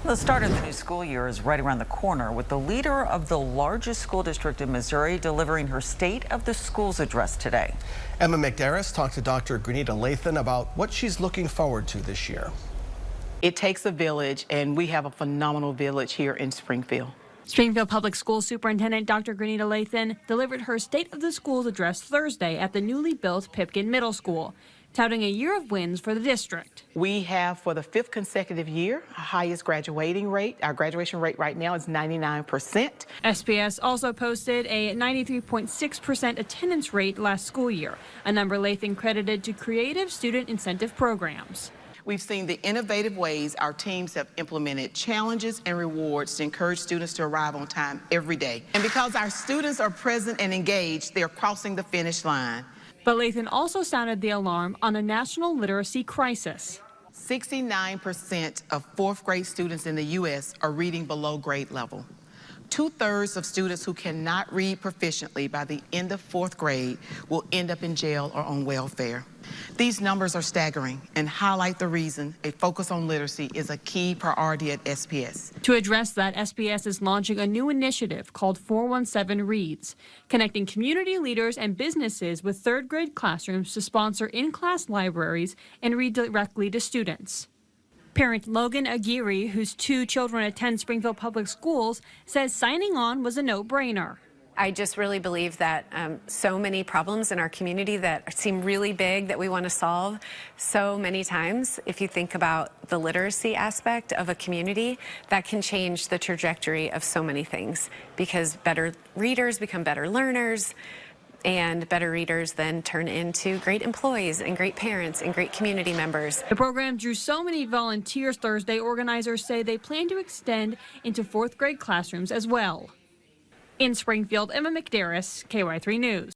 The start of the new school year is right around the corner, with the leader of the largest school district in Missouri delivering her State of the Schools address today. Emma McDarris talked to Dr. Grenita Lathan about what she's looking forward to this year. It takes a village, and we have a phenomenal village here in Springfield. Springfield Public Schools Superintendent Dr. Grenita Lathan delivered her State of the Schools address Thursday at the newly built Pipkin Middle School, touting a year of wins for the district. We have, for the 5th consecutive year, our highest graduating rate. Our graduation rate right now is 99%. SPS also posted a 93.6% attendance rate last school year, a number Lathan credited to creative student incentive programs. We've seen the innovative ways our teams have implemented challenges and rewards to encourage students to arrive on time every day. And because our students are present and engaged, they're crossing the finish line. But Lathan also sounded the alarm on a national literacy crisis. 69% of 4th grade students in the U.S. are reading below grade level. 2/3 of students who cannot read proficiently by the end of 4th grade will end up in jail or on welfare. These numbers are staggering and highlight the reason a focus on literacy is a key priority at SPS. To address that, SPS is launching a new initiative called 417 Reads, connecting community leaders and businesses with 3rd grade classrooms to sponsor in-class libraries and read directly to students. Parent Logan Aguirre, whose 2 children attend Springfield Public Schools, says signing on was a no-brainer. I just really believe that so many problems in our community that seem really big that we want to solve so many times, if you think about the literacy aspect of a community, that can change the trajectory of so many things, because better readers become better learners, and better readers then turn into great employees and great parents and great community members. The program drew so many volunteers Thursday, organizers say they plan to extend into 4th grade classrooms as well. In Springfield, Emma McDarris, KY3 News.